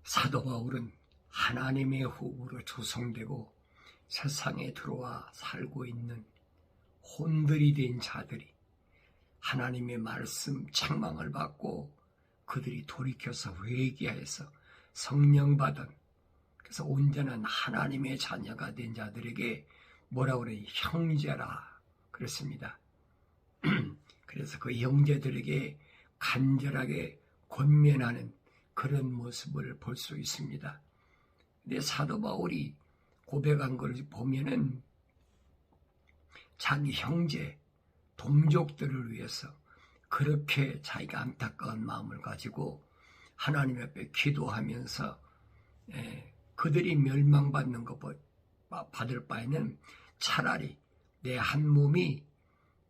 사도 바울은 하나님의 후으로 조성되고 세상에 들어와 살고 있는 혼들이 된 자들이 하나님의 말씀 책망을 받고 그들이 돌이켜서 회개해서 성령 받은, 그래서 온전한 하나님의 자녀가 된 자들에게 뭐라고 그래요? 형제라 그랬습니다. 그래서 그 형제들에게 간절하게 권면하는 그런 모습을 볼 수 있습니다. 근데 사도 바울이 고백한 걸 보면은 자기 형제, 동족들을 위해서 그렇게 자기가 안타까운 마음을 가지고 하나님 앞에 기도하면서 그들이 멸망받는 것 받을 바에는 차라리 내 한 몸이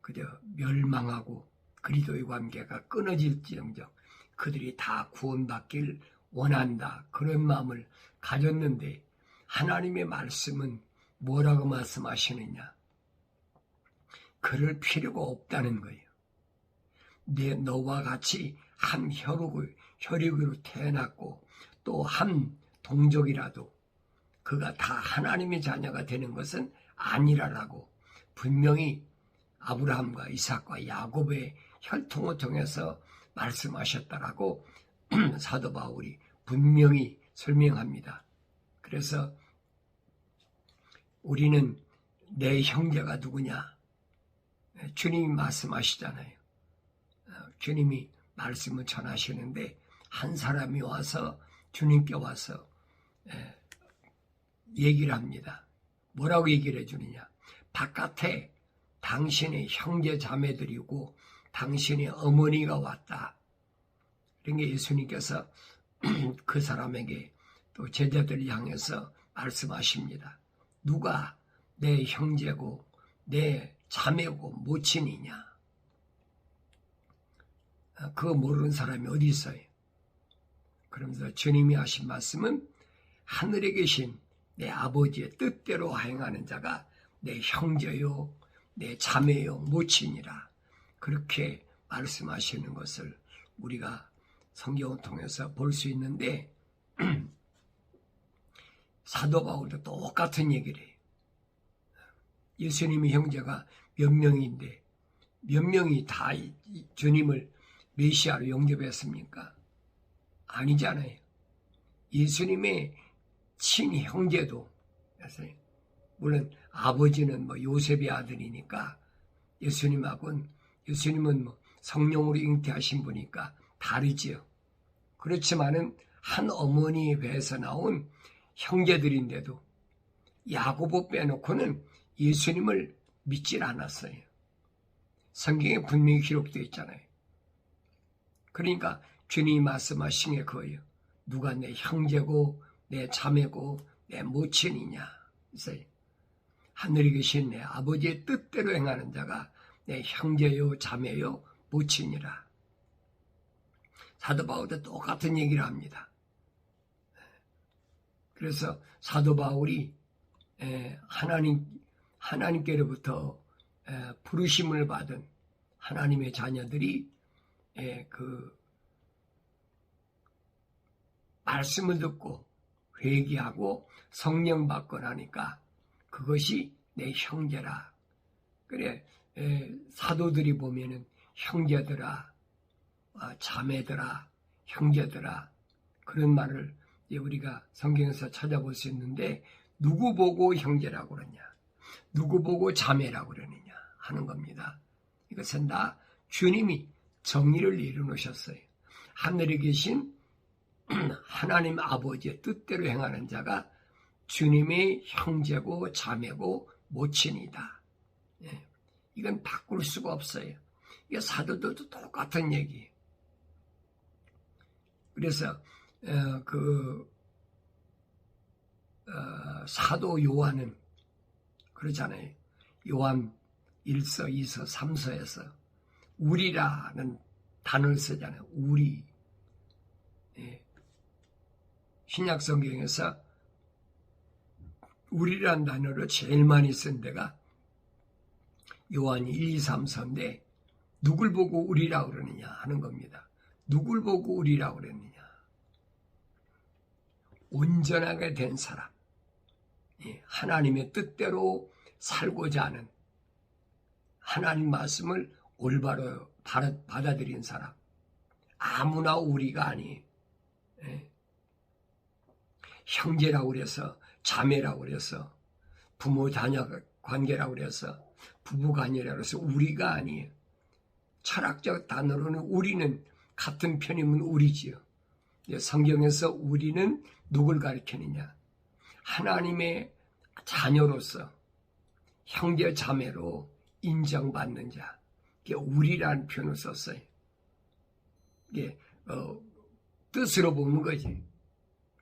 그저 멸망하고 그리스도의 관계가 끊어질지언정 그들이 다 구원받길 원한다. 그런 마음을 가졌는데 하나님의 말씀은 뭐라고 말씀하시느냐? 그럴 필요가 없다는 거예요. 너와 같이 한 혈육으로 태어났고 또 한 동족이라도 그가 다 하나님의 자녀가 되는 것은 아니라라고 분명히 아브라함과 이삭과 야곱의 혈통을 통해서 말씀하셨다라고 사도 바울이 분명히 설명합니다. 그래서 우리는 내 형제가 누구냐? 주님이 말씀하시잖아요. 주님이 말씀을 전하시는데 한 사람이 와서 주님께 와서 얘기를 합니다. 뭐라고 얘기를 해주느냐? 바깥에 당신의 형제 자매들이고 당신의 어머니가 왔다. 그러니까 예수님께서 그 사람에게 또 제자들을 향해서 말씀하십니다. 누가 내 형제고 내 자매고 모친이냐? 그거 모르는 사람이 어디 있어요? 그러면서 주님이 하신 말씀은 하늘에 계신 내 아버지의 뜻대로 행하는 자가 내 형제요, 내 자매요, 모친이라. 그렇게 말씀하시는 것을 우리가 성경을 통해서 볼 수 있는데 사도 바울도 똑같은 얘기를 해요. 예수님의 형제가 몇 명인데 몇 명이 다 주님을 메시아로 영접했습니까? 아니잖아요. 예수님의 친형제도, 물론 아버지는 요셉의 아들이니까 예수님은 성령으로 잉태하신 분이니까 다르지요. 그렇지만은 한 어머니의 배에서 나온 형제들인데도 야고보 빼놓고는 예수님을 믿질 않았어요. 성경에 분명히 기록되어 있잖아요. 그러니까 주님이 말씀하신 게 그거예요. 누가 내 형제고 내 자매고 내 모친이냐. 그래서 하늘에 계신 내 아버지의 뜻대로 행하는 자가 내 형제요 자매요 모친이라. 사도 바울도 똑같은 얘기를 합니다. 그래서 사도 바울이 하나님께로부터 부르심을 받은 하나님의 자녀들이 그 말씀을 듣고 회개하고 성령 받고 나니까 그것이 내 형제라. 그래 사도들이 보면은 형제들아, 자매들아, 형제들아 그런 말을 우리가 성경에서 찾아볼 수 있는데 누구 보고 형제라고 그러냐, 누구 보고 자매라고 그러느냐 하는 겁니다. 이것은 다 주님이 정의를 이루놓으셨어요. 하늘에 계신 하나님 아버지의 뜻대로 행하는 자가 주님의 형제고 자매고 모친이다. 이건 바꿀 수가 없어요. 이게 사도들도 똑같은 얘기예요. 그래서 사도 요한은 그러잖아요. 요한 1서, 2서, 3서에서 우리라는 단어를 쓰잖아요. 우리. 신약 성경에서 우리라는 단어를 제일 많이 쓴 데가 요한 1, 2, 3서인데 누굴 보고 우리라고 그러느냐 하는 겁니다. 누굴 보고 우리라고 그랬느냐. 온전하게 된 사람, 하나님의 뜻대로 살고자 하는, 하나님 말씀을 올바로 받아들인 사람, 아무나 우리가 아니에요. 형제라고 그래서, 자매라고 그래서, 부모 자녀 관계라고 그래서, 부부 관계라고 해서 우리가 아니에요. 철학적 단어로는 우리는 같은 편이면 우리지요. 성경에서 우리는 누굴 가리키느냐? 하나님의 자녀로서 형제 자매로 인정받는 자, 이게 우리라는 표현을 썼어요. 이게 뜻으로 보는 거지.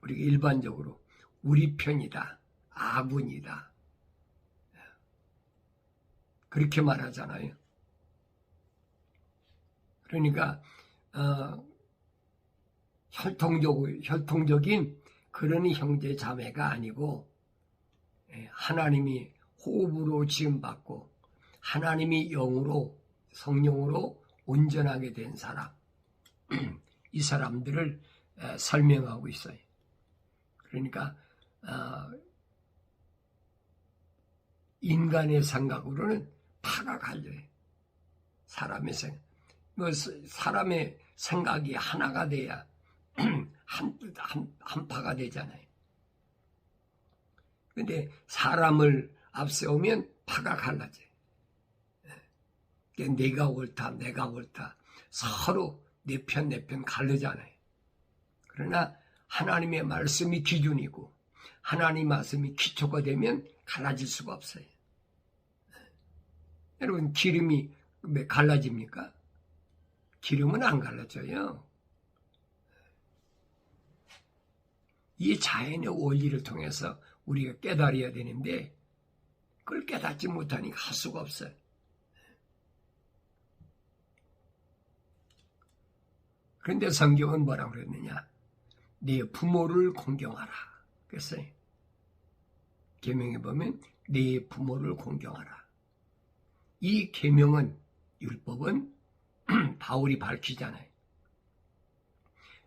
우리가 일반적으로 우리 편이다, 아군이다, 그렇게 말하잖아요. 그러니까 혈통적인 그런 형제 자매가 아니고 하나님이 호흡으로 지음받고 하나님이 영으로 성령으로 온전하게 된 사람, 이 사람들을 설명하고 있어요. 그러니까 인간의 생각으로는 파가 갈려요. 사람의 생각. 사람의 생각이 하나가 돼야 한 파가 되잖아요. 근데 사람을 앞세우면 파가 갈라져요. 내가 옳다, 내가 옳다. 서로 내 편 갈르잖아요. 그러나 하나님의 말씀이 기준이고 하나님 말씀이 기초가 되면 갈라질 수가 없어요. 여러분, 기름이 왜 갈라집니까? 기름은 안 갈라져요. 이 자연의 원리를 통해서 우리가 깨달아야 되는데 그걸 깨닫지 못하니까 할 수가 없어요. 그런데 성경은 뭐라고 그랬느냐? 네 부모를 공경하라 그랬어요. 계명에 보면 네 부모를 공경하라. 이 계명은, 율법은 바울이 밝히잖아요.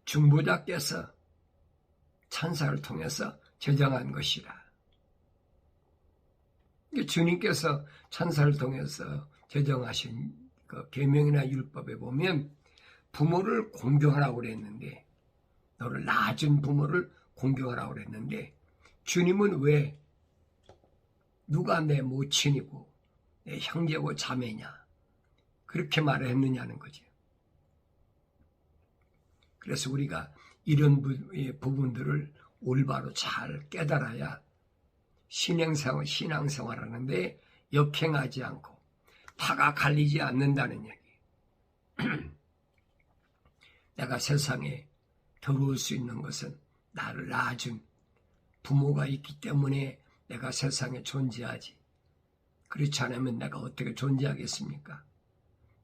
중보자께서 천사를 통해서 제정한 것이라. 주님께서 천사를 통해서 제정하신 그 계명이나 율법에 보면 부모를 공경하라고 그랬는데, 너를 낳아준 부모를 공경하라고 그랬는데, 주님은 왜 누가 내 모친이고 내 형제고 자매냐 그렇게 말을 했느냐는 거죠. 그래서 우리가 이런 부분들을 올바로 잘 깨달아야 신앙생활하는데 역행하지 않고 파가 갈리지 않는다는 얘기. 내가 세상에 들어올 수 있는 것은 나를 낳아준 부모가 있기 때문에 내가 세상에 존재하지. 그렇지 않으면 내가 어떻게 존재하겠습니까?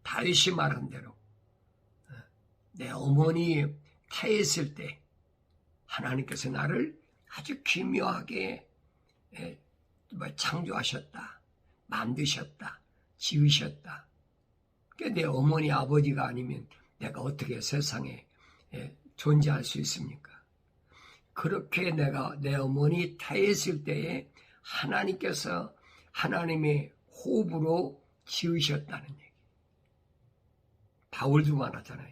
다윗이 말한 대로 내 어머니 태했을 때 하나님께서 나를 아주 기묘하게 창조하셨다, 만드셨다, 지으셨다. 내 어머니 아버지가 아니면 내가 어떻게 세상에 존재할 수 있습니까? 그렇게 내가 내 어머니 태했을 때에 하나님께서 하나님의 호흡으로 지으셨다는 얘기. 바울도 말하잖아요.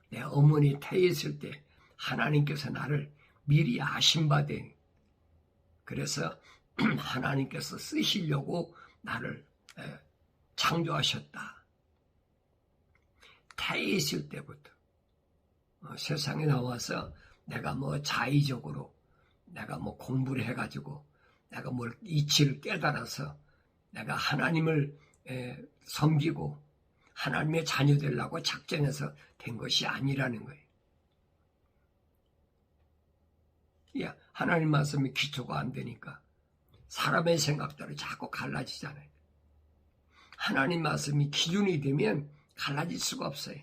내 어머니 태했을 때 하나님께서 나를 미리 아신 바 된, 그래서 하나님께서 쓰시려고 나를 창조하셨다. 태했을 때부터 세상에 나와서 내가 뭐 자의적으로 내가 뭐 공부를 해가지고 내가 뭘 이치를 깨달아서 내가 하나님을 섬기고 하나님의 자녀 되려고 작정해서 된 것이 아니라는 거예요. 하나님 말씀이 기초가 안 되니까 사람의 생각대로 자꾸 갈라지잖아요. 하나님 말씀이 기준이 되면 갈라질 수가 없어요.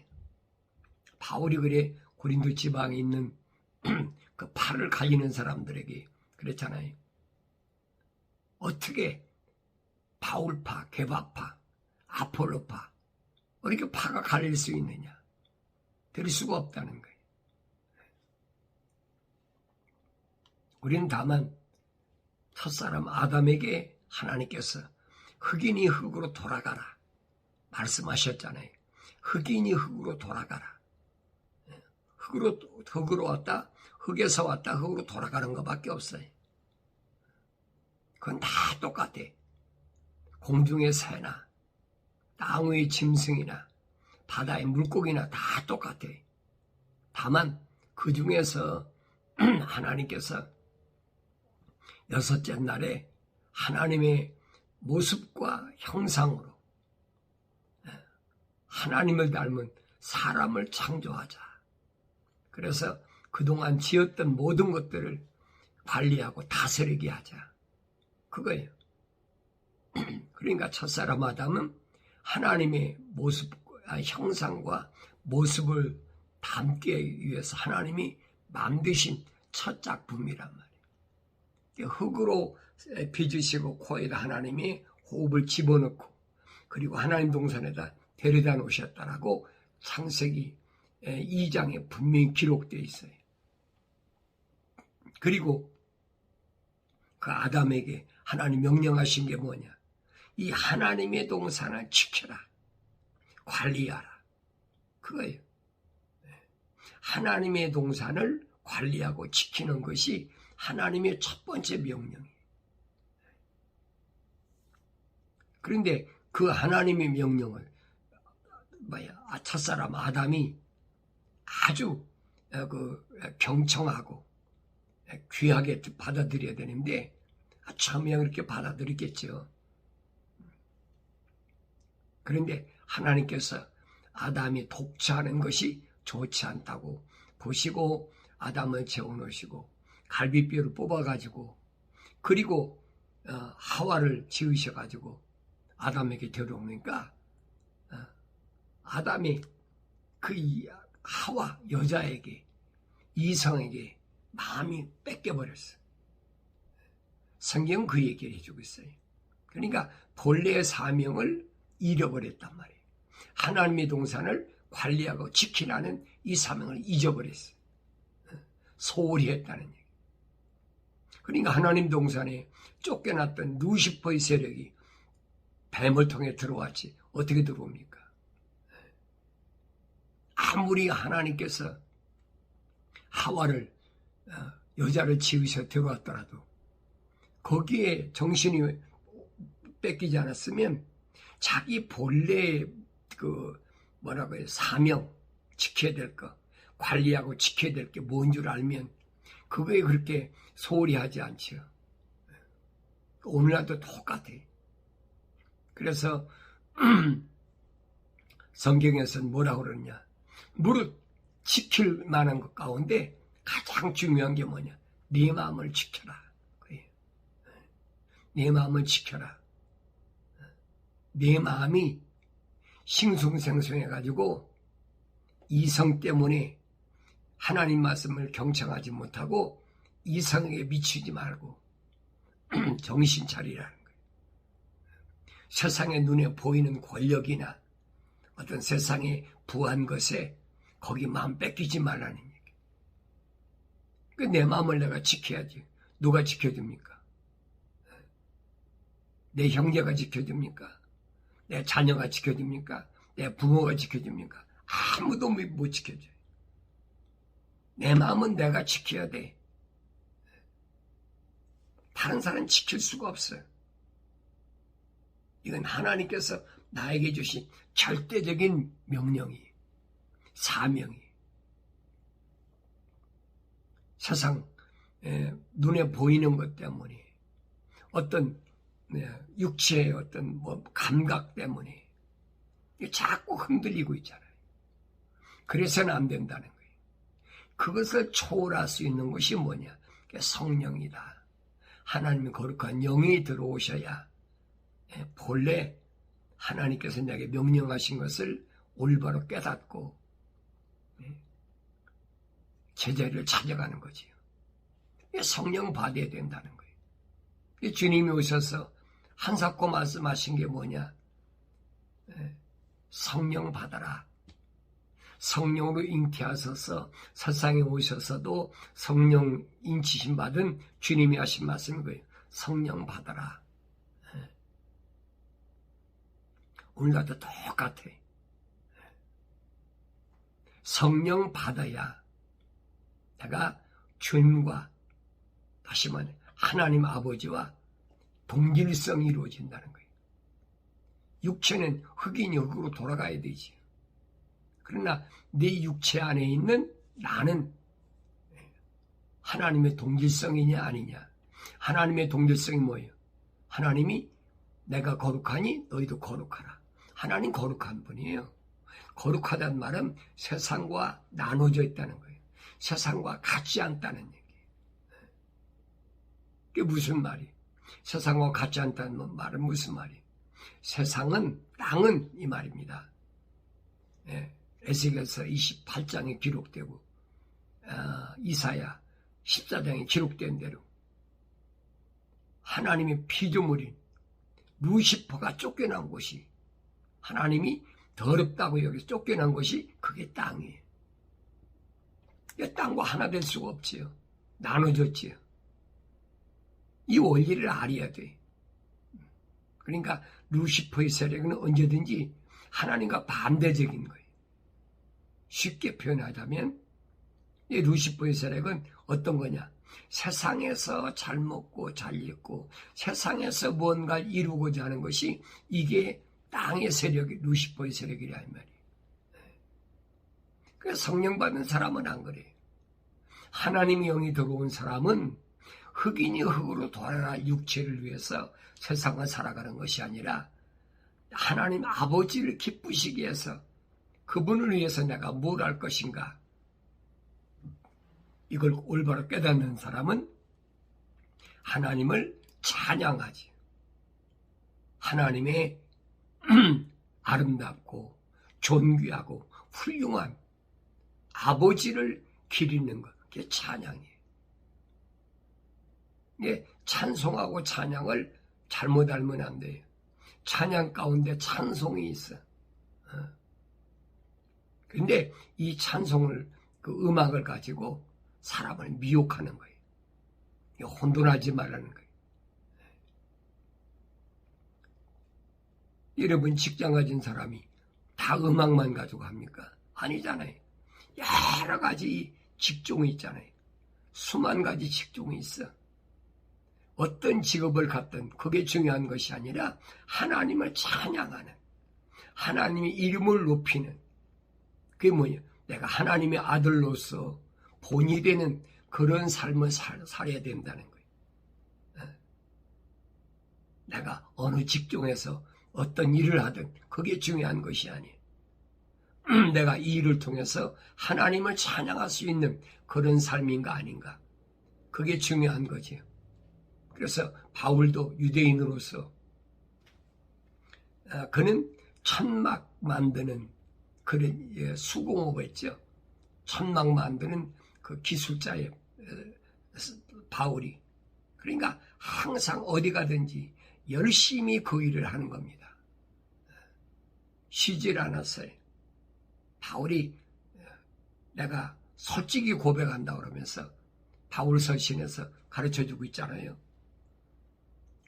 바울이 그래 고린도 지방에 있는 그 팔을 갈리는 사람들에게 그랬잖아요. 어떻게 바울파, 게바파, 아폴로파 이렇게 파가 갈릴 수 있느냐? 될 수가 없다는 거예요. 우리는 다만 첫사람 아담에게 하나님께서 흑인이 흙으로 돌아가라 말씀하셨잖아요. 흑인이 흙으로 돌아가라. 흙으로 왔다, 흙에서 왔다, 흙으로 돌아가는 것밖에 없어요. 그건 다 똑같아. 공중의 새나 땅 위의 짐승이나 바다의 물고기나 다 똑같아. 다만 그 중에서 하나님께서 여섯째 날에 하나님의 모습과 형상으로 하나님을 닮은 사람을 창조하자. 그래서 그동안 지었던 모든 것들을 관리하고 다스리게 하자. 그거예요. 그러니까 첫사람 아담은 하나님의 모습과 형상과 모습을 담기 위해서 하나님이 만드신 첫 작품이란 말이에요. 흙으로 빚으시고 코에다 하나님이 호흡을 집어넣고 그리고 하나님 동산에다 데려다 놓으셨다라고 창세기 2장에 분명히 기록되어 있어요. 그리고 그 아담에게 하나님 명령하신 게 뭐냐? 이 하나님의 동산을 지켜라. 관리하라. 그거예요. 하나님의 동산을 관리하고 지키는 것이 하나님의 첫 번째 명령이에요. 그런데 그 하나님의 명령을 첫사람 아담이 아주 경청하고 귀하게 받아들여야 되는데 처음에 그렇게 받아들이겠죠. 그런데 하나님께서 아담이 독차하는 것이 좋지 않다고 보시고 아담을 재워놓으시고 갈비뼈를 뽑아가지고 그리고 하와를 지으셔가지고 아담에게 데려오니까 아담이 그 하와 여자에게 이성에게 마음이 뺏겨버렸어요. 성경은 그 얘기를 해주고 있어요. 그러니까 본래의 사명을 잃어버렸단 말이에요. 하나님의 동산을 관리하고 지키라는 이 사명을 잊어버렸어요. 소홀히 했다는 얘기. 그러니까 하나님 동산에 쫓겨났던 루시퍼의 세력이 뱀을 통해 들어왔지 어떻게 들어옵니까? 아무리 하나님께서 하와를 여자를 지으셔 들어왔더라도 거기에 정신이 뺏기지 않았으면 자기 본래의 사명 지켜야 될 거 관리하고 지켜야 될 게 뭔 줄 알면 그거에 그렇게 소홀히 하지 않지요. 오늘날도 똑같아. 그래서 성경에서는 뭐라고 그러냐? 무릇 지킬 만한 것 가운데 가장 중요한 게 뭐냐? 네 마음을 지켜라. 네 마음을 지켜라. 내 마음이 싱숭생숭해가지고 이성 때문에 하나님 말씀을 경청하지 못하고 이성에게 미치지 말고 정신 차리라는 거예요. 세상의 눈에 보이는 권력이나 어떤 세상에 부한 것에 거기 마음 뺏기지 말라는 얘기. 내 마음을 내가 지켜야지. 누가 지켜줍니까? 내 형제가 지켜줍니까? 내 자녀가 지켜줍니까? 내 부모가 지켜줍니까? 아무도 못 지켜줘요. 내 마음은 내가 지켜야 돼. 다른 사람은 지킬 수가 없어요. 이건 하나님께서 나에게 주신 절대적인 명령이, 사명이. 세상 눈에 보이는 것 때문에 어떤 육체의 어떤 감각 때문에 자꾸 흔들리고 있잖아요. 그래서는 안 된다는 거예요. 그것을 초월할 수 있는 것이 뭐냐? 성령이다. 하나님의 거룩한 영이 들어오셔야 본래 하나님께서 내게 명령하신 것을 올바로 깨닫고 제자리를 찾아가는 거지요. 성령 받아야 된다는 거예요. 주님이 오셔서 한사코 말씀하신 게 뭐냐? 성령 받아라. 성령으로 잉태하셔서 세상에 오셔서도 성령 인치심 받은 주님이 하신 말씀인 거예요. 성령 받아라. 오늘날도 똑같아. 성령 받아야 내가 주님과 다시 말해 하나님 아버지와 동질성이 이루어진다는 거예요. 육체는 흑인이 흑으로 돌아가야 되지. 그러나 내 육체 안에 있는 나는 하나님의 동질성이냐 아니냐. 하나님의 동질성이 뭐예요? 하나님이 내가 거룩하니 너희도 거룩하라. 하나님 거룩한 분이에요. 거룩하다는 말은 세상과 나눠져 있다는 거예요. 세상과 같지 않다는 얘기예요. 그게 무슨 말이에요? 세상과 같지 않다는 말은 무슨 말이에요? 세상은, 땅은 이 말입니다. 에스겔서 28장에 기록되고 이사야 14장에 기록된 대로 하나님의 피조물인 루시퍼가 쫓겨난 곳이, 하나님이 더럽다고 여기서 쫓겨난 것이 그게 땅이에요. 땅과 하나 될 수가 없지요. 나눠졌지요. 이 원리를 알아야 돼. 그러니까 루시퍼의 세력은 언제든지 하나님과 반대적인 거예요. 쉽게 표현하자면 이 루시퍼의 세력은 어떤 거냐? 세상에서 잘 먹고 잘 입고 세상에서 뭔가를 이루고자 하는 것이 이게 땅의 세력이 루시퍼의 세력이라 이 말이에요. 그래서 성령 받은 사람은 안 그래요. 하나님의 영이 들어온 사람은 흑인이 흑으로 돌아갈 육체를 위해서 세상을 살아가는 것이 아니라 하나님 아버지를 기쁘시게 해서 그분을 위해서 내가 뭘 할 것인가, 이걸 올바로 깨닫는 사람은 하나님을 찬양하지. 하나님의 아름답고 존귀하고 훌륭한 아버지를 기리는 것, 그게 찬양이에요. 이게 찬송하고 찬양을 잘못 알면 안 돼요. 찬양 가운데 찬송이 있어. 근데 이 찬송을, 그 음악을 가지고 사람을 미혹하는 거예요. 혼돈하지 말라는 거예요. 여러분 직장 가진 사람이 다 음악만 가지고 합니까? 아니잖아요. 여러 가지 직종이 있잖아요. 수만 가지 직종이 있어. 어떤 직업을 갖든 그게 중요한 것이 아니라 하나님을 찬양하는, 하나님의 이름을 높이는, 그게 뭐냐? 내가 하나님의 아들로서 본이 되는 그런 삶을 살아야 된다는 거예요. 내가 어느 직종에서 어떤 일을 하든 그게 중요한 것이 아니에요. 내가 이 일을 통해서 하나님을 찬양할 수 있는 그런 삶인가 아닌가, 그게 중요한 거지요. 그래서 바울도 유대인으로서 그는 천막 만드는 그런 수공업을 했죠. 천막 만드는 그 기술자의 바울이, 그러니까 항상 어디 가든지 열심히 그 일을 하는 겁니다. 쉬질 않았어요. 바울이 내가 솔직히 고백한다 그러면서 바울 서신에서 가르쳐주고 있잖아요.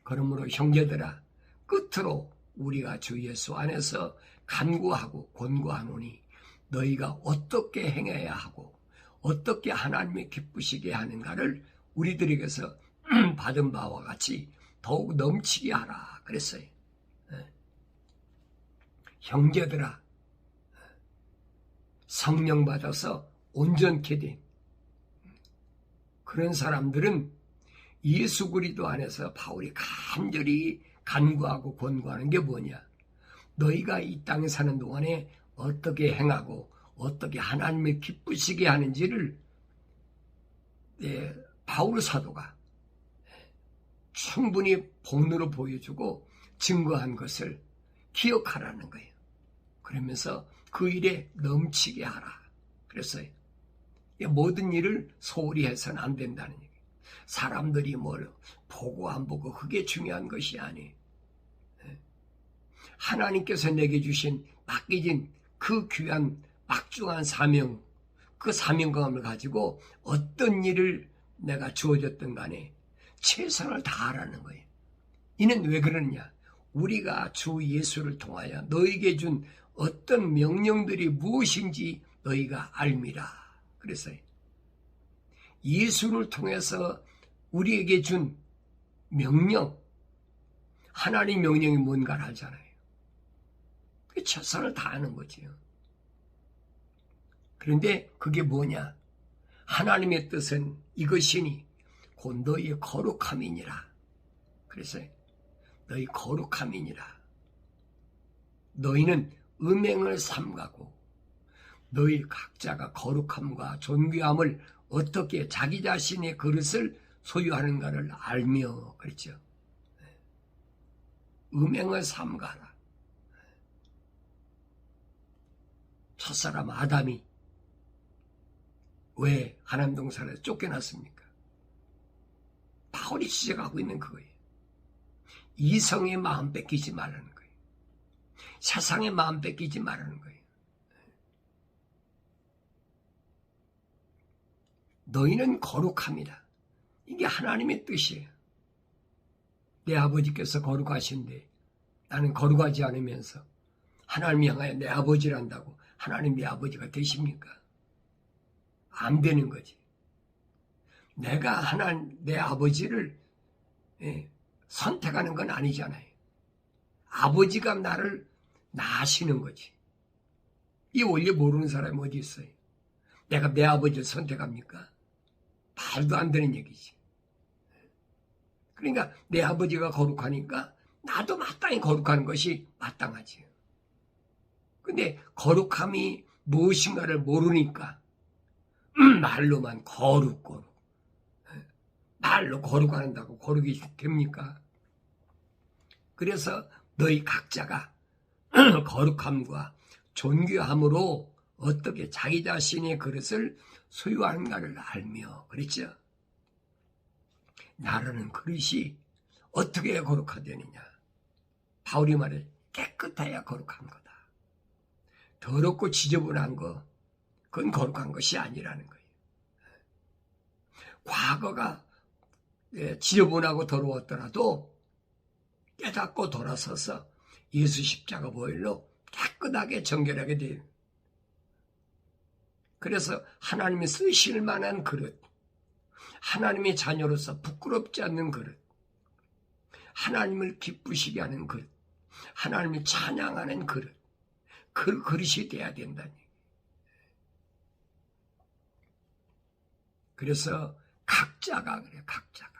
그러므로 형제들아, 끝으로 우리가 주 예수 안에서 간구하고 권고하노니 너희가 어떻게 행해야 하고 어떻게 하나님의 기쁘시게 하는가를 우리들에게서 받은 바와 같이 더욱 넘치게 하라 그랬어요. 형제들아, 성령 받아서 온전케 된 그런 사람들은 예수 그리스도 안에서 바울이 간절히 간구하고 권고하는 게 뭐냐? 너희가 이 땅에 사는 동안에 어떻게 행하고 어떻게 하나님을 기쁘시게 하는지를 바울 사도가 충분히 본으로 보여주고 증거한 것을 기억하라는 거예요. 그러면서 그 일에 넘치게 하라 그랬어요. 모든 일을 소홀히 해서는 안 된다는 얘기예요. 사람들이 뭘 보고 안 보고 그게 중요한 것이 아니에요. 하나님께서 내게 주신 맡기진 그 귀한 막중한 사명, 그 사명감을 가지고 어떤 일을 내가 주어졌든 간에 최선을 다하라는 거예요. 이는 왜 그러느냐? 우리가 주 예수를 통하여 너에게 준 어떤 명령들이 무엇인지 너희가 알미라. 그랬어요. 예수를 통해서 우리에게 준 명령, 하나님 명령이 뭔가를 알잖아요. 그 최선을 다하는 거지요. 그런데 그게 뭐냐? 하나님의 뜻은 이것이니 곧 너희의 거룩함이니라. 그래서 너희 거룩함이니라. 너희는 음행을 삼가고 너희 각자가 거룩함과 존귀함을 어떻게 자기 자신의 그릇을 소유하는가를 알며 그랬죠. 음행을 삼가라. 첫사람 아담이 왜 하나님 동산에서 쫓겨났습니까? 바울이 지적하고 있는 그거예요. 이성의 마음 뺏기지 말라는 거예요. 세상의 마음 뺏기지 말라는 거예요. 너희는 거룩합니다. 이게 하나님의 뜻이에요. 내 아버지께서 거룩하신데 나는 거룩하지 않으면서 하나님이 향하여 내 아버지란다고 하나님 내 아버지가 되십니까? 안 되는 거지. 내가 하나님 내 아버지를 선택하는 건 아니잖아요. 아버지가 나를 낳으시는 거지. 이 원리 모르는 사람이 어디 있어요? 내가 내 아버지를 선택합니까? 말도 안 되는 얘기지. 그러니까 내 아버지가 거룩하니까 나도 마땅히 거룩하는 것이 마땅하지. 근데 거룩함이 무엇인가를 모르니까 말로만 거룩. 말로 거룩한다고 거룩이 됩니까? 그래서 너희 각자가 거룩함과 존귀함으로 어떻게 자기 자신의 그릇을 소유하는가를 알며 그랬죠. 나라는 그릇이 어떻게 거룩하되느냐? 바울이 말해 깨끗해야 거룩한 거다. 더럽고 지저분한 거 그건 거룩한 것이 아니라는 거예요. 과거가 지저분하고 더러웠더라도 깨닫고 돌아서서 예수 십자가 보혈로 깨끗하게 정결하게 돼요. 그래서 하나님이 쓰실 만한 그릇, 하나님의 자녀로서 부끄럽지 않는 그릇, 하나님을 기쁘시게 하는 그릇, 하나님을 찬양하는 그릇, 그 그릇이 돼야 된다니. 그래서 각자가 그래요. 각자가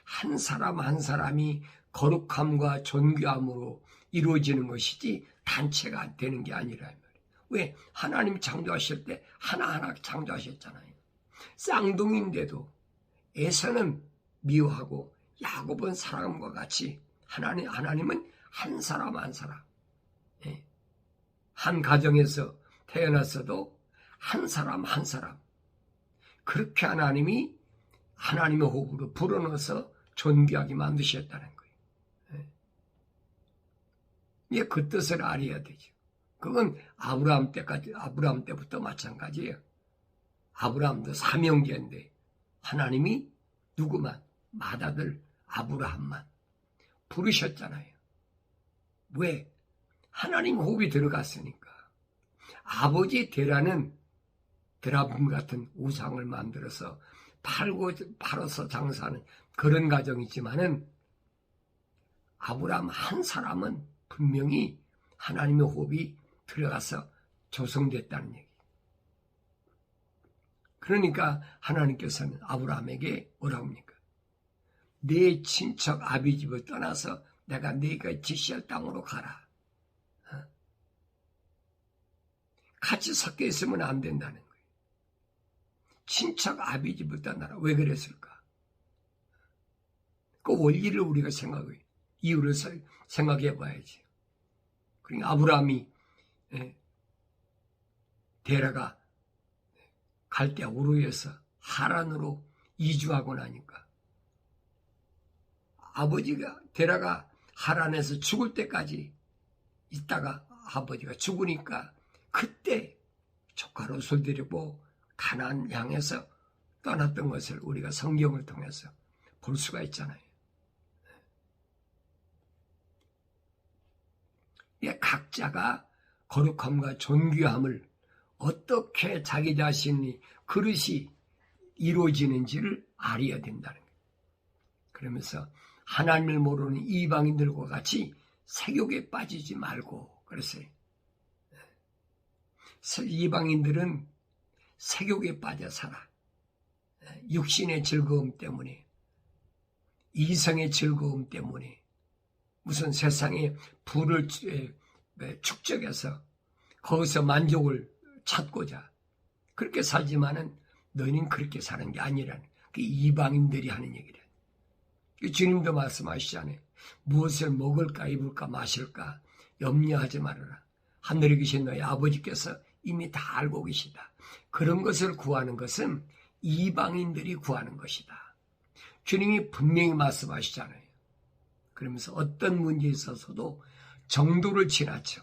한 사람 한 사람이 거룩함과 존귀함으로 이루어지는 것이지 단체가 되는 게 아니라 말이에요. 왜? 하나님 창조하실 때 하나하나 창조하셨잖아요. 쌍둥이인데도 에서는 미워하고 야곱은 사랑과 같이 하나님은 한 사람 한 사람, 한 가정에서 태어났어도 한 사람 한 사람, 그렇게 하나님이 하나님의 호흡으로 불어넣어서 존귀하게 만드셨다는 거예요. 예, 그 뜻을 알아야 되죠. 그건 아브라함 때부터 마찬가지예요. 아브라함도 사명제인데 하나님이 누구만 맏아들 아브라함만 부르셨잖아요. 왜? 하나님 호흡이 들어갔으니까. 아버지 데라는 드라분 같은 우상을 만들어서 팔아서 장사하는 그런 가정이지만은 아브라함 한 사람은 분명히 하나님의 호흡이 들어가서 조성됐다는 얘기. 그러니까 하나님께서는 아브라함에게 뭐라고 합니까? 내 친척 아비 집을 떠나서 내가 네가 지시할 땅으로 가라. 같이 섞여 있으면 안 된다는 거예요. 친척 아비 집을 떠나라. 왜 그랬을까? 그 원리를 우리가 이유를 생각해 봐야지. 그러니까 아브라함이 데라가 갈대아 우르에서 하란으로 이주하고 나니까 아버지가 데라가 하란에서 죽을 때까지 있다가 아버지가 죽으니까 그때 조카롯을 데리고 가나안 향해서 떠났던 것을 우리가 성경을 통해서 볼 수가 있잖아요. 각자가 거룩함과 존귀함을 어떻게 자기 자신이 그릇이 이루어지는지를 알아야 된다는 거예요. 그러면서 하나님을 모르는 이방인들과 같이 세욕에 빠지지 말고 그랬어요. 이방인들은 세욕에 빠져 살아. 육신의 즐거움 때문에, 이성의 즐거움 때문에, 무슨 세상의 부를 축적해서 거기서 만족을 찾고자 그렇게 살지만은 너희는 그렇게 사는 게 아니라는, 그 이방인들이 하는 얘기래. 주님도 말씀하시잖아요. 무엇을 먹을까 입을까 마실까 염려하지 말아라. 하늘에 계신 너희 아버지께서 이미 다 알고 계시다. 그런 것을 구하는 것은 이방인들이 구하는 것이다. 주님이 분명히 말씀하시잖아요. 그러면서 어떤 문제에 있어서도 정도를 지나쳐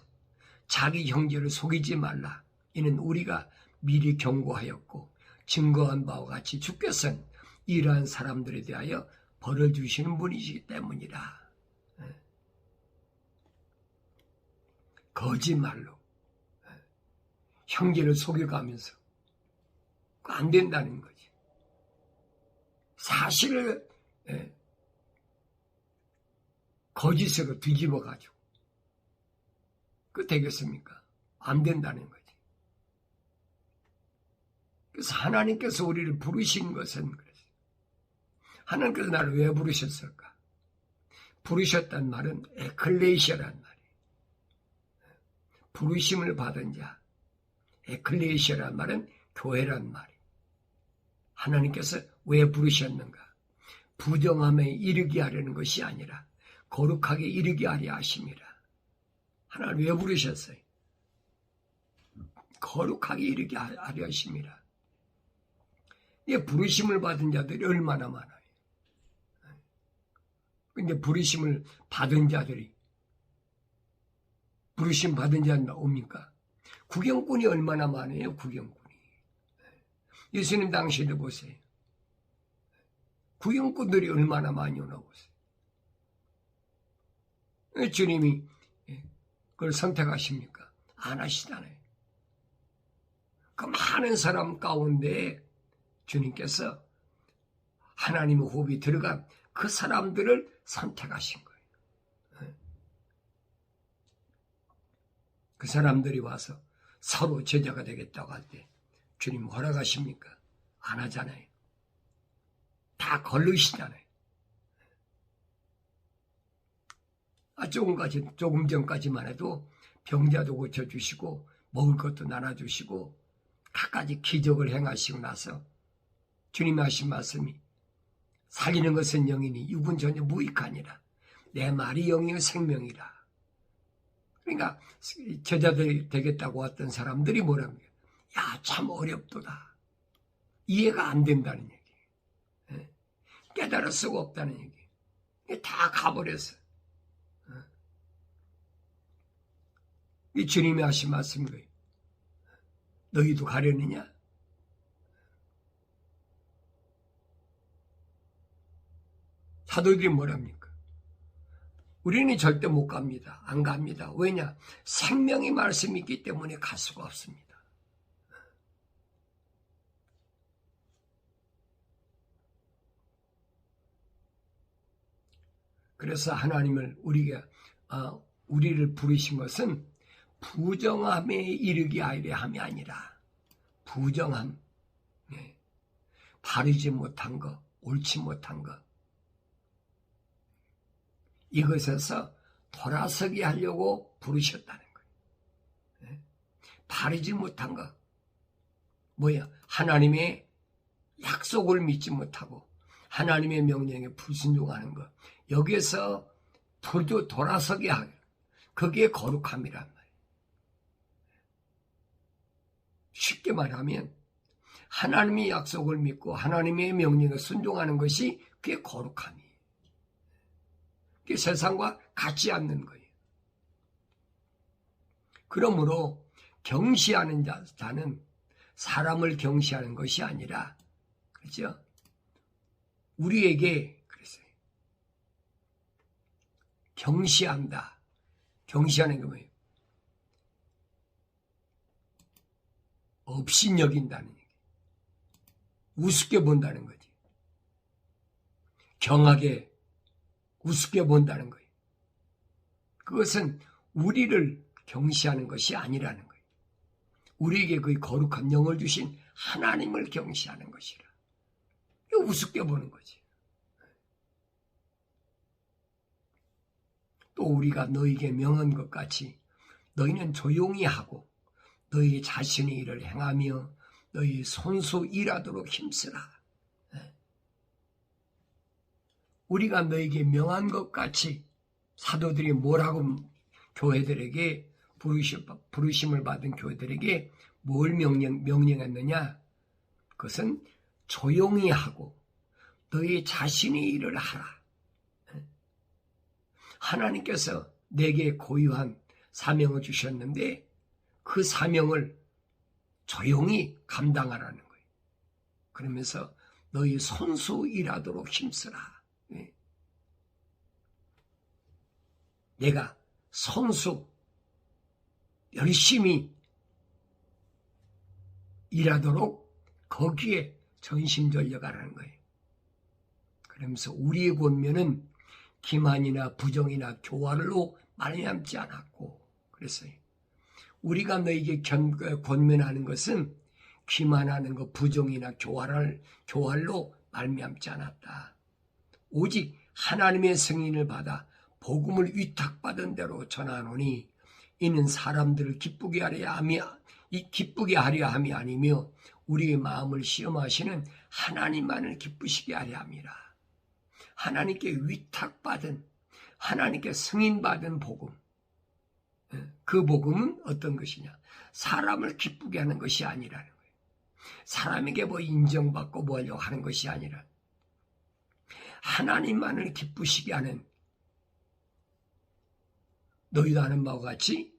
자기 형제를 속이지 말라. 이는 우리가 미리 경고하였고 증거한 바와 같이 주께서는 이러한 사람들에 대하여 벌을 주시는 분이시기 때문이라. 거짓말로 형제를 속여가면서 안 된다는 거지. 사실을 거짓으로 뒤집어가지고 그 되겠습니까? 안 된다는 거지. 그래서 하나님께서 우리를 부르신 것은 그랬어요. 하나님께서 나를 왜 부르셨을까? 부르셨단 말은 에클레시아란 말이에요. 부르심을 받은 자. 에클레시아란 말은 교회란 말이에요. 하나님께서 왜 부르셨는가? 부정함에 이르게 하려는 것이 아니라 거룩하게 이르게 하려 하심이라. 하나님 왜 부르셨어요? 거룩하게 이르게 하려 하심이라. 부르심을 받은 자들이 얼마나 많아요. 근데 부르심을 받은 자들이, 부르심 받은 자는 옵니까? 구경꾼이 얼마나 많아요, 구경꾼이. 예수님 당시에도 보세요. 구경꾼들이 얼마나 많이 오나 보세요. 주님이 그걸 선택하십니까? 안 하시잖아요. 그 많은 사람 가운데 주님께서 하나님의 호흡이 들어간 그 사람들을 선택하신 거예요. 그 사람들이 와서 서로 제자가 되겠다고 할 때 주님 허락하십니까? 안 하잖아요. 다 걸르시잖아요. 조금 전까지만 해도 병자도 고쳐주시고 먹을 것도 나눠주시고 갖가지 기적을 행하시고 나서 주님이 하신 말씀이 살리는 것은 영이니 육은 전혀 무익하니라. 내 말이 영이요 생명이라. 그러니까 제자들이 되겠다고 왔던 사람들이 뭐라고 해요? 야, 참 어렵도다. 이해가 안 된다는 얘기. 깨달을 수가 없다는 얘기. 다 가버렸어. 이 주님이 하신 말씀이에요. 너희도 가려느냐? 사도들이 뭐랍니까? 우리는 절대 못 갑니다. 안 갑니다. 왜냐? 생명의 말씀이 있기 때문에 갈 수가 없습니다. 그래서 하나님을 우리를 부르신 것은 부정함에 이르게 하려 함이 아니라 부정함, 바르지 못한 것, 옳지 못한 것, 이것에서 돌아서게 하려고 부르셨다는 거예요. 바르지 못한 것, 뭐야? 하나님의 약속을 믿지 못하고 하나님의 명령에 불순종하는 것, 여기에서 돌아서게 하고, 그게 거룩함이란 말이에요. 쉽게 말하면 하나님의 약속을 믿고 하나님의 명령에 순종하는 것이 그게 거룩함이에요. 그게 세상과 같지 않는 거예요. 그러므로 경시하는 자는 사람을 경시하는 것이 아니라, 그렇죠? 우리에게 그랬어요. 경시한다. 경시하는 게 뭐예요? 업신여긴다는 얘기. 우습게 본다는 거지. 경하게 우습게 본다는 거예요. 그것은 우리를 경시하는 것이 아니라는 거예요. 우리에게 그 거룩한 영을 주신 하나님을 경시하는 것이라. 우습게 보는 거지. 또 우리가 너희에게 명한 것 같이 너희는 조용히 하고 너희 자신의 일을 행하며 너희 손수 일하도록 힘쓰라. 우리가 너희에게 명한 것 같이 사도들이 뭐라고 교회들에게 부르심을 받은 교회들에게 뭘 명령했느냐? 그것은 조용히 하고 너희 자신의 일을 하라. 하나님께서 내게 고유한 사명을 주셨는데 그 사명을 조용히 감당하라는 거예요. 그러면서 너희 손수 일하도록 힘쓰라. 내가 손수 열심히 일하도록 거기에 전심전력하라는 거예요. 그러면서 우리의 권면은 기만이나 부정이나 교활로 말미암지 않았고 그랬어요. 우리가 너에게 권면하는 것은 기만하는 것, 부정이나 교활로 말미암지 않았다. 오직 하나님의 승인을 받아 복음을 위탁받은 대로 전하노니 이는 사람들을 기쁘게 하려 함이 아니며 우리의 마음을 시험하시는 하나님만을 기쁘시게 하려 함이라. 하나님께 위탁받은, 하나님께 승인받은 복음. 그 복음은 어떤 것이냐? 사람을 기쁘게 하는 것이 아니라는 거예요. 사람에게 뭐 인정받고 뭐 하려고 하는 것이 아니라 하나님만을 기쁘시게 하는, 너희도 아는 바와 같이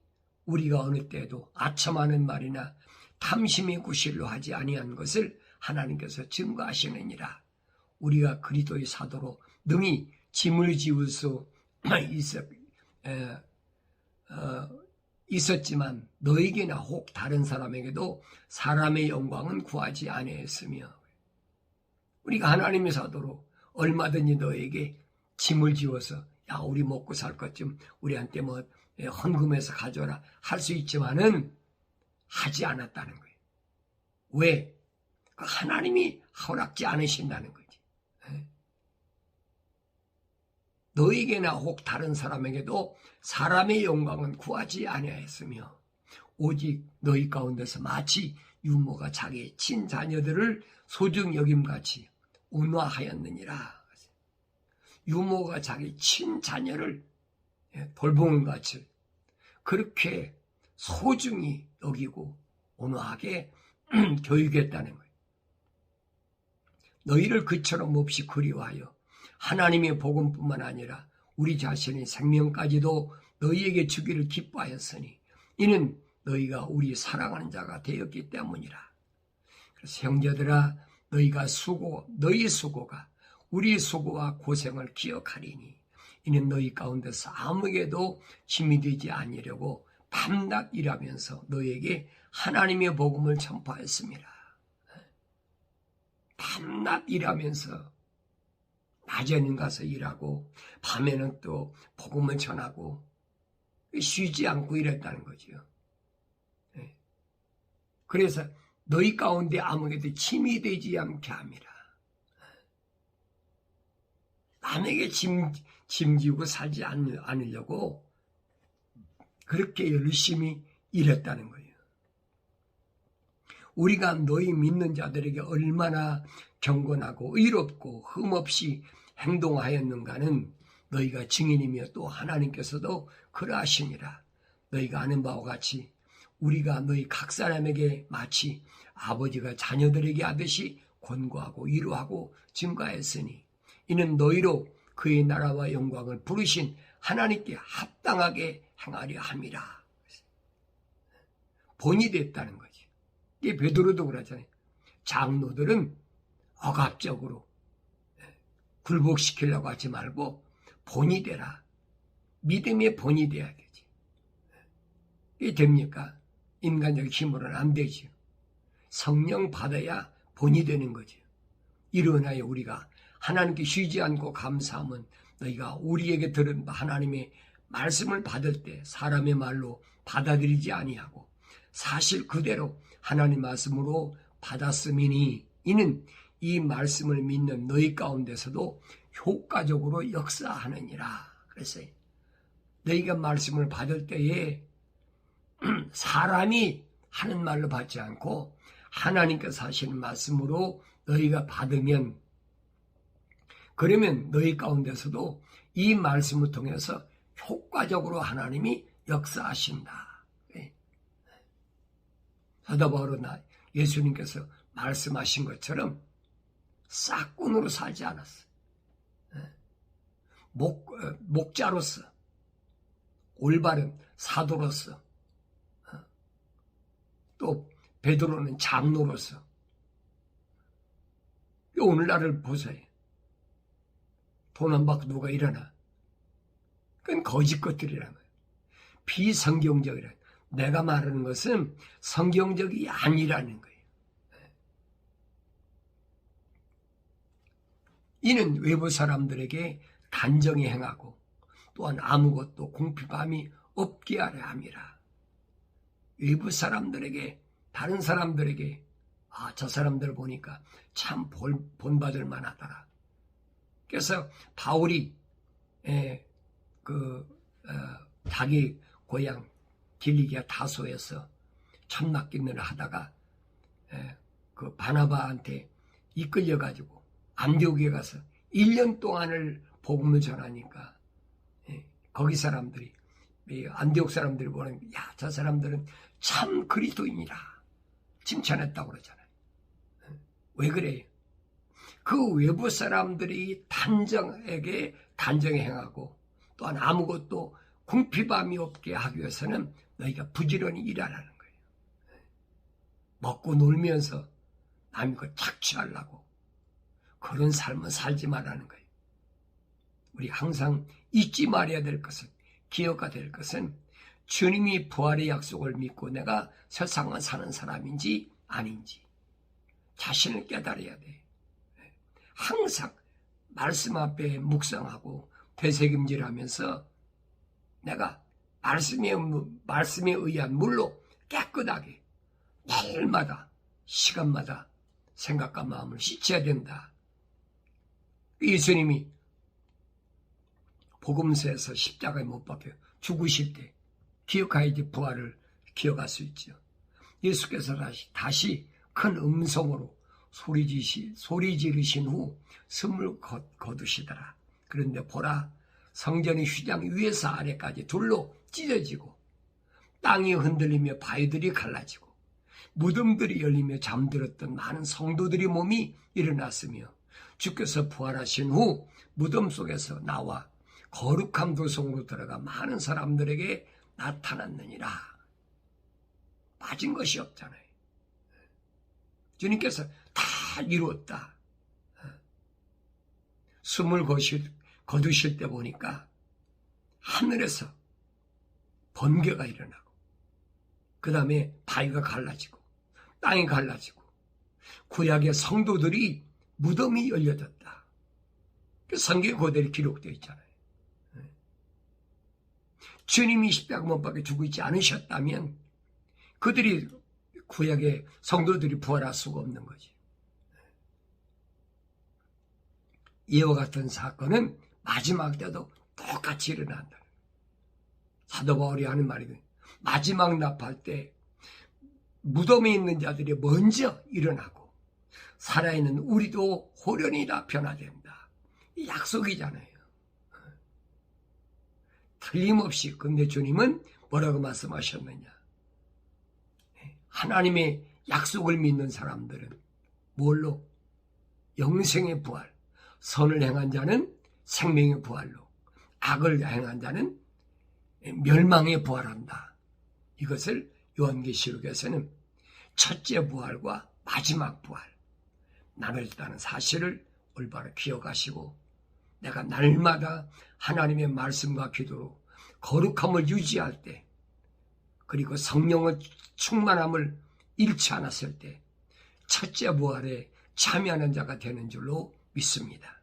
우리가 어느 때에도 아첨하는 말이나 탐심의 구실로 하지 아니한 것을 하나님께서 증거하시느니라. 우리가 그리스도의 사도로 능히 짐을 지울 수 있었지만 너에게나 혹 다른 사람에게도 사람의 영광은 구하지 아니했으며, 우리가 하나님의 사도로 얼마든지 너에게 짐을 지워서 야 우리 먹고 살 것 좀 우리한테 뭐 헌금해서 가져라 할 수 있지만은 하지 않았다는 거예요. 왜? 하나님이 허락지 않으신다는 거지. 너에게나 혹 다른 사람에게도 사람의 영광은 구하지 아니하였으며 오직 너희 가운데서 마치 유모가 자기의 친자녀들을 소중히 여김같이 온화하였느니라. 유모가 자기 친자녀를 돌보는 같이 그렇게 소중히 여기고 온화하게 교육했다는 거예요. 너희를 그처럼 몹시 그리워하여 하나님의 복음뿐만 아니라 우리 자신의 생명까지도 너희에게 주기를 기뻐하였으니 이는 너희가 우리 사랑하는 자가 되었기 때문이라. 그래서 형제들아 너희 수고가 우리 수고와 고생을 기억하리니 이는 너희 가운데서 아무에게도 힘이 되지 아니려고 밤낮 일하면서 너희에게 하나님의 복음을 전파했습니다. 밤낮 일하면서 낮에는 가서 일하고 밤에는 또 복음을 전하고 쉬지 않고 일했다는 거죠. 그래서 너희 가운데 아무에게도 힘이 되지 않게 합니다. 남에게 짐지고 살지 않으려고 그렇게 열심히 일했다는 거예요. 우리가 너희 믿는 자들에게 얼마나 경건하고 의롭고 흠없이 행동하였는가는 너희가 증인이며 또 하나님께서도 그러하시니라. 너희가 아는 바와 같이 우리가 너희 각 사람에게 마치 아버지가 자녀들에게 하듯이 권고하고 위로하고 증거하였으니 이는 너희로 그의 나라와 영광을 부르신 하나님께 합당하게 행하려 함이라. 본이 됐다는 거지. 이게 베드로도 그러잖아요. 장로들은 억압적으로 굴복시키려고 하지 말고 본이 되라. 믿음의 본이 돼야 되지. 이게 됩니까? 인간적 힘으로는 안 되죠. 성령 받아야 본이 되는 거죠. 이러하여 우리가 하나님께 쉬지 않고 감사하면 너희가 우리에게 들은 하나님의 말씀을 받을 때 사람의 말로 받아들이지 아니하고 사실 그대로 하나님 말씀으로 받았음이니 이는 이 말씀을 믿는 너희 가운데서도 효과적으로 역사하느니라. 그랬어요. 너희가 말씀을 받을 때에 사람이 하는 말로 받지 않고 하나님께서 하시는 말씀으로 너희가 받으면 그러면 너희 가운데서도 이 말씀을 통해서 효과적으로 하나님이 역사하신다. 사도 바울은 예수님께서 말씀하신 것처럼 싹군으로 살지 않았어. 목자로서 올바른 사도로서 또 베드로는 장로로서 오늘날을 보세요. 돈 안 받고 누가 일어나? 그건 거짓 것들이라는 거예요. 비성경적이라는 거예요. 내가 말하는 것은 성경적이 아니라는 거예요. 이는 외부 사람들에게 단정히 행하고 또한 아무것도 공핍함이 없게 하려 함이라. 외부 사람들에게 다른 사람들에게 저 사람들 보니까 참 본받을 만하더라. 그래서 바울이 자기 고향 길리기아 다소에서 천막기능을 하다가 그 바나바한테 이끌려가지고 안디옥에 가서 1년 동안을 복음을 전하니까 거기 사람들이 안디옥 사람들이 보는 저 사람들은 참 그리스도인이라 칭찬했다고 그러잖아요. 왜 그래요? 그 외부 사람들이 단정하게 행하고 또한 아무것도 궁핍함이 없게 하기 위해서는 너희가 부지런히 일하라는 거예요. 먹고 놀면서 남의 거 착취하려고 그런 삶은 살지 말라는 거예요. 우리 항상 잊지 말아야 될 것은 기억해야 될 것은 주님이 부활의 약속을 믿고 내가 세상을 사는 사람인지 아닌지 자신을 깨달아야 돼. 항상 말씀 앞에 묵상하고 되새김질하면서 내가 말씀에 의한 물로 깨끗하게 날마다 시간마다 생각과 마음을 씻어야 된다. 예수님이 복음서에서 십자가에 못 박혀 죽으실 때 기억해야지 부활을 기억할 수 있죠. 예수께서 다시 큰 음성으로 소리 지르신 후 숨을 거두시더라. 그런데 보라, 성전의 휘장 위에서 아래까지 둘로 찢어지고 땅이 흔들리며 바위들이 갈라지고 무덤들이 열리며 잠들었던 많은 성도들의 몸이 일어났으며 주께서 부활하신 후 무덤 속에서 나와 거룩한 도성으로 들어가 많은 사람들에게 나타났느니라. 빠진 것이 없잖아요. 주님께서 다 이루었다. 숨을 거두실 때 보니까 하늘에서 번개가 일어나고 그 다음에 바위가 갈라지고 땅이 갈라지고 구약의 성도들이 무덤이 열려졌다. 성경에 그대로 기록되어 있잖아요. 주님이 십자가 못 박혀 죽고 있지 않으셨다면 그들이 구약의 성도들이 부활할 수가 없는 거지. 이와 같은 사건은 마지막 때도 똑같이 일어난다. 사도 바울이 하는 말이거든요. 마지막 납할 때 무덤에 있는 자들이 먼저 일어나고 살아있는 우리도 호련히 다 변화된다. 이 약속이잖아요. 틀림없이. 근데 주님은 뭐라고 말씀하셨느냐? 하나님의 약속을 믿는 사람들은 뭘로? 영생의 부활. 선을 행한 자는 생명의 부활로, 악을 행한 자는 멸망의 부활한다. 이것을 요한계시록에서는 첫째 부활과 마지막 부활, 나눴다는 사실을 올바로 기억하시고 내가 날마다 하나님의 말씀과 기도로 거룩함을 유지할 때, 그리고 성령의 충만함을 잃지 않았을 때 첫째 부활에 참여하는 자가 되는 줄로 믿습니다.